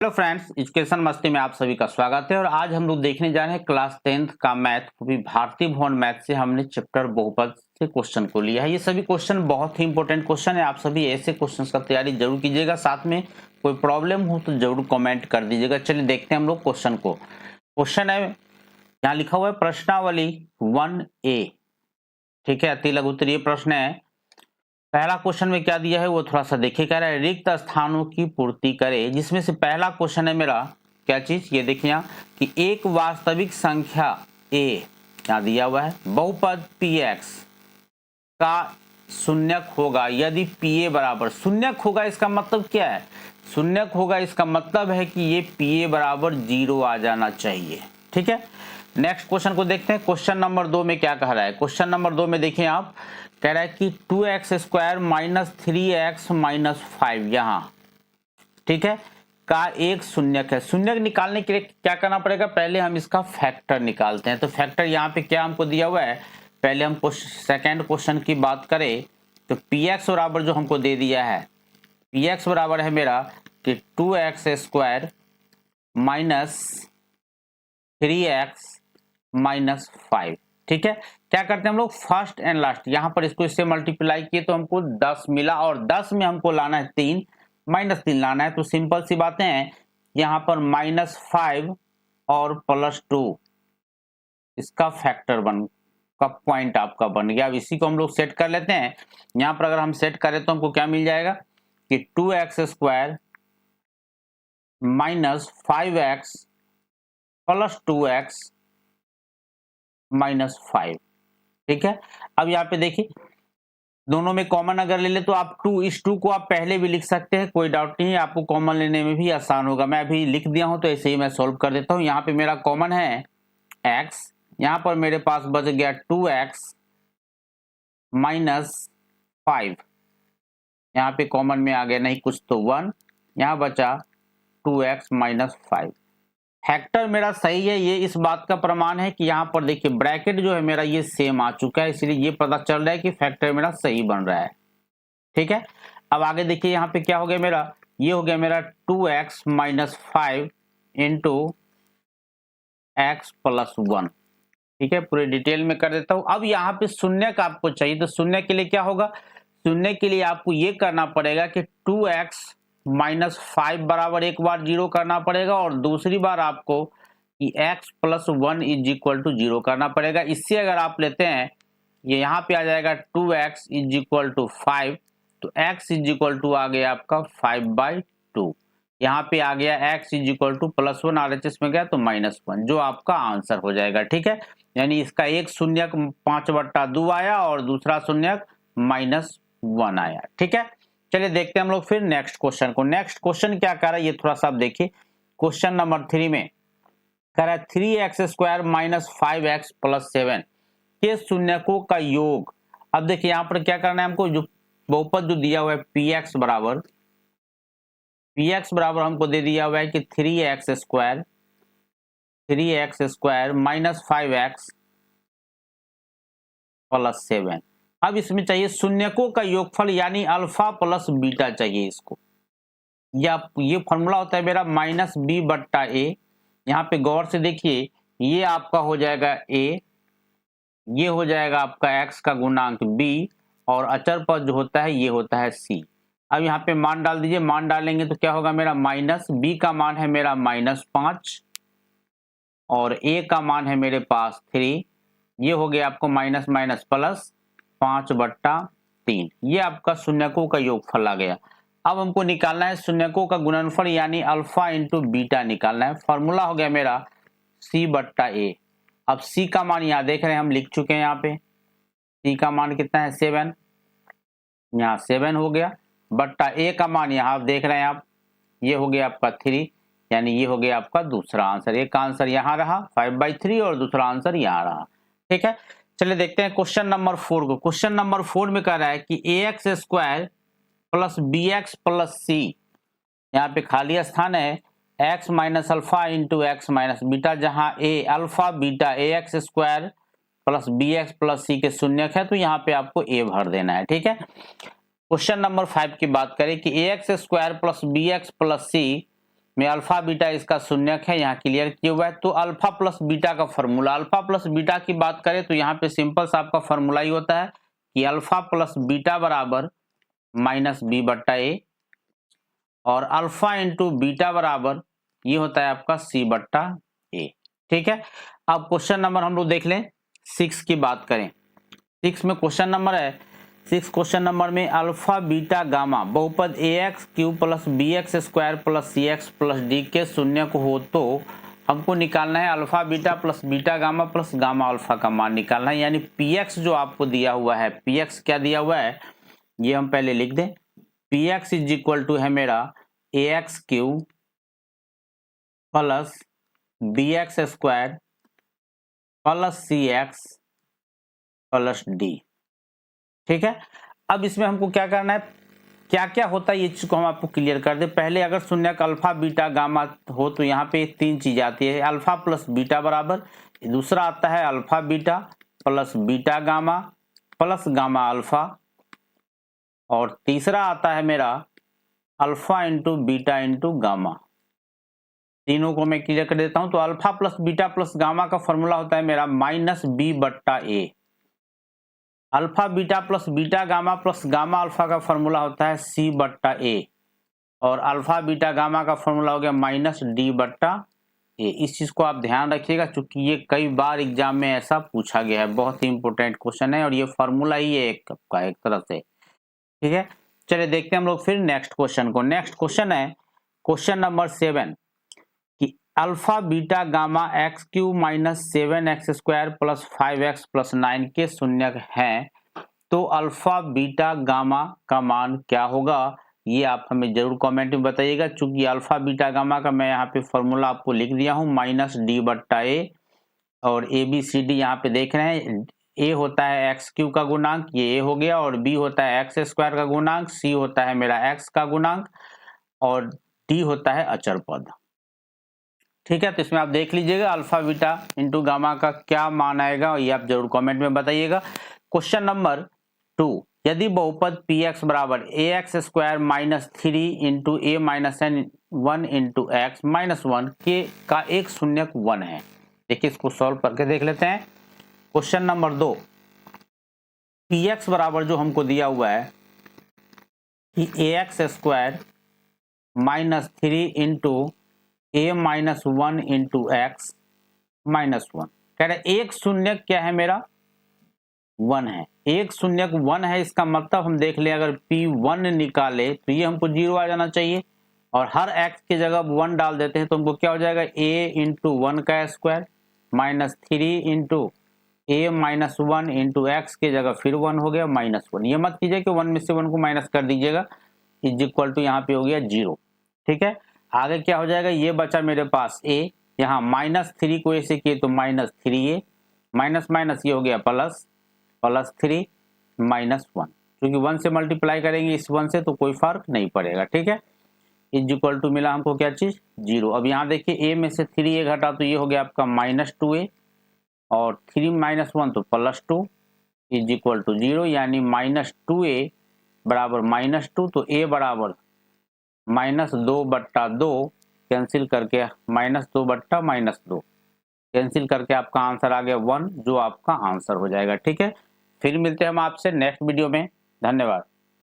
Hello friends, education मस्ती में आप सभी का स्वागत है। और आज हम लोग देखने जा रहे हैं क्लास 10th का मैथ, वो भी भारतीय भवन मैथ से हमने चैप्टर बहुपद से क्वेश्चन को लिया है। ये सभी क्वेश्चन बहुत ही इंपॉर्टेंट क्वेश्चन है। आप सभी ऐसे क्वेश्चंस का तैयारी जरूर कीजिएगा। साथ में कोई प्रॉब्लम हो तो जरूर कमेंट कर दीजिएगा। चलिए देखते हैं हम लोग क्वेश्चन को। क्वेश्चन है, यहाँ लिखा हुआ है प्रश्नावली 1A। ठीक है, अति लघु उत्तरीय प्रश्न है। पहला क्वेश्चन में क्या दिया है वो थोड़ा सा देखिए। कह रहा है रिक्त स्थानों की पूर्ति करे, जिसमें से पहला क्वेश्चन है मेरा क्या चीज, ये देखिए यहाँ कि एक वास्तविक संख्या a यहाँ दिया हुआ है, बहुपद px का शून्यक होगा यदि pa बराबर शून्यक होगा। इसका मतलब क्या है? शून्यक होगा इसका मतलब है कि ये pa बराबर 0 आ जाना चाहिए। ठीक है, नेक्स्ट क्वेश्चन को देखते हैं। क्वेश्चन नंबर 2 में क्या कह रहा है? क्वेश्चन नंबर 2 में देखिए आप, कह रहा है कि 2x square minus 3x minus 5 यहाँ, ठीक है, का एक शून्यक है। शून्यक निकालने के लिए क्या करना पड़ेगा? पहले हम इसका फैक्टर निकालते हैं। तो फैक्टर यहाँ पे क्या हमको दिया हुआ है, पहले हम सेकेंड क्वेश्चन की बात करें तो px बराबर जो हमको दे दिया है, px बराबर है मेरा कि 2x square minus 3x minus 5। ठीक है, क्या करते हैं हम लोग, फर्स्ट एंड लास्ट यहाँ पर इसको इससे मल्टीप्लाई किए तो हमको 10 मिला, और 10 में हमको लाना है 3, माइनस 3 लाना है। तो सिंपल सी बातें हैं, यहाँ पर माइनस 5 और प्लस 2 इसका फैक्टर का पॉइंट आपका बन गया। अब इसी को हम लोग सेट कर लेते हैं। यहाँ पर अगर हम सेट करें तो हमको क्या मिल जाएगा कि 2x square minus 5x plus 2x minus 5। ठीक है, अब यहाँ पे देखिए दोनों में कॉमन अगर ले ले तो आप 2 इस 2 को आप पहले भी लिख सकते हैं, कोई डाउट नहीं है, आपको कॉमन लेने में भी आसान होगा। मैं अभी लिख दिया हूं तो ऐसे ही मैं सॉल्व कर देता हूं। यहाँ पे मेरा कॉमन है x, यहाँ पर मेरे पास बच गया 2x माइनस 5, यहाँ पे कॉमन में आ गया नहीं कुछ तो 1, यहाँ बचा 2x माइनस 5। फैक्टर मेरा सही है, ये इस बात का प्रमाण है कि यहाँ पर देखिए ब्रैकेट जो है मेरा ये सेम आ चुका है, इसलिए ये पता चल रहा है कि फैक्टर मेरा सही बन रहा है। ठीक है, अब आगे देखिए यहाँ पे क्या हो गया मेरा, ये हो गया मेरा 2x minus 5 into x plus 1। ठीक है, पूरे डिटेल में कर देता हूं। अब यहाँ पे शून्य का आपको चाहिए, तो शून्य के लिए क्या होगा, शून्य के लिए आपको ये करना पड़ेगा कि 2x माइनस 5 बराबर एक बार 0 करना पड़ेगा, और दूसरी बार आपको कि x plus 1 is equal to 0 करना पड़ेगा। इससे अगर आप लेते हैं, ये यहाँ पे आ जाएगा 2x इज इक्वल टू 5, तो x इज इक्वल टू आ गया आपका 5/2। यहाँ पे आ गया x is equal two plus 1 RHS में गया तो -1, जो आपका आंसर हो जाएगा। ठीक है, यानी इसका एक शून्यक 5/2 आया और दूसरा शून्यक -1 आया। ठीक है, चलिए देखते हैं हम लोग फिर नेक्स्ट क्वेश्चन को। नेक्स्ट क्वेश्चन क्या कर रहा है ये थोड़ा सा आप देखिए। क्वेश्चन नंबर 3 में कह रहा है 3x square minus 5x plus 7 के शून्यकों का योग। अब देखिए यहाँ पर क्या करना है हमको, जो बहुपद जो दिया हुआ है px बराबर हमको दे दिया हुआ है कि 3x square minus 5x plus 7। अब इसमें चाहिए शून्यकों का योगफल, यानी अल्फा प्लस बीटा चाहिए इसको। या ये फॉर्मूला होता है मेरा माइनस b/a। यहाँ पे गौर से देखिए, ये आपका हो जाएगा a, ये हो जाएगा आपका x का गुणांक b, और अचर पद जो होता है ये होता है c। अब यहाँ पे मान डाल दीजिए, मान डालेंगे तो क्या होगा मेरा, माइनस b का मान है मेरा -5 और a का मान है मेरे पास 3, ये हो गया आपको माइनस माइनस प्लस 5/3। ये आपका शून्यकों का योगफल आ गया। अब हमको निकालना है शून्यकों का गुणनफल, यानी अल्फा इंटू बीटा निकालना है। फॉर्मूला हो गया मेरा c/a। अब c का मान यहाँ देख रहे हैं, हम लिख चुके हैं यहाँ पे। c का मान कितना है 7, यहाँ 7 हो गया, बट्टा a का मान यहाँ आप देख रहे हैं आप, ये हो गया आपका 3, यानी ये हो गया आपका दूसरा आंसर। एक आंसर यहाँ रहा 5/3 और दूसरा आंसर यहाँ रहा। ठीक है, चलिए देखते हैं क्वेश्चन नंबर 4 को। क्वेश्चन नंबर 4 में कह रहा है कि ax square plus bx plus c, यहाँ पे खाली स्थान है, x minus alpha into x minus beta, जहाँ a alpha beta ax square plus bx plus c के शून्यक है, तो यहाँ पे आपको a भर देना है। ठीक है, क्वेश्चन नंबर 5 की बात करें कि ax square plus bx plus c में अल्फा बीटा इसका शून्यक है, यहाँ क्लियर किया हुआ है। तो अल्फा प्लस बीटा का फॉर्मूला, अल्फा प्लस बीटा की बात करें तो यहाँ पे सिंपल सा आपका फॉर्मूला ही होता है कि अल्फा प्लस बीटा बराबर माइनस बी बट्टा ए, और अल्फा इंटू बीटा बराबर ये होता है आपका सी बट्टा ए। ठीक है, अब क्वेश्चन नंबर हम लोग देख लें 6 की बात करें। 6 में क्वेश्चन नंबर है 6 क्वेश्चन नंबर में अल्फा बीटा गामा बहुपद a x cube plus b x square plus c x plus d के शून्य को हो तो हमको निकालना है alpha beta plus beta gamma plus gamma alpha का मान निकालना है। यानी पी एक्स जो आपको दिया हुआ है, पी एक्स क्या दिया हुआ है ये हम पहले लिख दें। P x is equal to है मेरा a x cube plus b x square plus c x plus d. ठीक है, अब इसमें हमको क्या करना है, क्या क्या होता है ये चीज को हम आपको क्लियर कर दे। पहले अगर शून्यक अल्फा बीटा गामा हो तो यहाँ पे 3 चीज आती है, अल्फा प्लस बीटा बराबर, दूसरा आता है alpha beta plus beta gamma plus gamma alpha, और तीसरा आता है मेरा alpha into beta into gamma. तीनों को मैं क्लियर कर देता हूं। तो alpha plus beta plus gamma का फॉर्मूला होता है मेरा माइनस बी बट्टा a. Alpha beta plus beta gamma plus gamma alpha का फॉर्मूला होता है सी बट्टा ए, और अल्फा बीटा गामा का फॉर्मूला हो गया माइनस डी बट्टा ए। इस चीज को आप ध्यान रखिएगा क्योंकि ये कई बार एग्जाम में ऐसा पूछा गया है, बहुत ही इंपॉर्टेंट क्वेश्चन है और ये फॉर्मूला ही है एक तरह से। ठीक है, चलिए देखते हैं हम लोग फिर नेक्स्ट क्वेश्चन को। नेक्स्ट क्वेश्चन है क्वेश्चन नंबर 7 कि alpha beta gamma x Q minus 7x square plus 5x plus 9 के शून्यक हैं तो अल्फा बीटा गामा का मान क्या होगा, ये आप हमें जरूर कमेंट में बताइएगा। चूंकि अल्फा बीटा गामा का मैं यहाँ पे फॉर्मूला आपको लिख दिया हूँ माइनस डी बट्टा ए, और ए बी सी डी यहाँ पे देख रहे हैं। ए होता है एक्स क्यू का गुणांक, ये ए हो गया, और बी होता है एक्स स्क्वायर का गुणांक, सी होता है मेरा एक्स का गुणांक, और डी होता है अचर पद। ठीक है, तो इसमें आप देख लीजिएगा अल्फा बीटा इंटू गामा का क्या मान आएगा, ये आप जरूर कमेंट में बताइएगा। क्वेश्चन नंबर 2, यदि बहुपद पी एक्स बराबर a x square minus 3 into a minus n 1 into x minus 1 के का एक शून्यक 1 है। देखिए इसको सॉल्व करके देख लेते हैं। क्वेश्चन नंबर 2, पी एक्स बराबर जो हमको दिया हुआ है कि ए x square minus 3 into a minus 1 into x minus 1, कह रहे एक शून्यक क्या है मेरा 1 है। एक शून्यक 1 है, इसका मतलब हम देख लें अगर P1 निकाले तो ये हमको 0 आ जाना चाहिए, और हर x की जगह 1 डाल देते हैं तो हमको क्या हो जाएगा a इंटू 1 का square minus 3 into a minus 1 into x की जगह फिर 1 हो गया माइनस 1। ये मत कीजिए कि 1 में से 1 को माइनस कर दीजिएगा, इज इक्वल टू यहाँ पे हो गया 0। ठीक है, आगे क्या हो जाएगा, ये बचा मेरे पास a, यहाँ माइनस 3 को ऐसे किए तो माइनस 3a, माइनस माइनस ये हो गया प्लस, प्लस 3 माइनस 1, क्योंकि 1 से मल्टीप्लाई करेंगे इस 1 से तो कोई फर्क नहीं पड़ेगा। ठीक है, इज इक्वल टू मिला हमको क्या चीज 0। अब यहाँ देखिए a में से 3a घटा तो ये हो गया आपका माइनस 2a, और 3 माइनस 1 तो प्लस 2 इज इक्वल टू 0, यानी माइनस 2a बराबर माइनस 2, तो a बराबर माइनस 2 बट्टा 2 कैंसिल करके माइनस 2 बट्टा माइनस 2 कैंसिल करके आपका आंसर आ गया 1, जो आपका आंसर हो जाएगा। ठीक है, फिर मिलते हैं हम आपसे नेक्स्ट वीडियो में। धन्यवाद।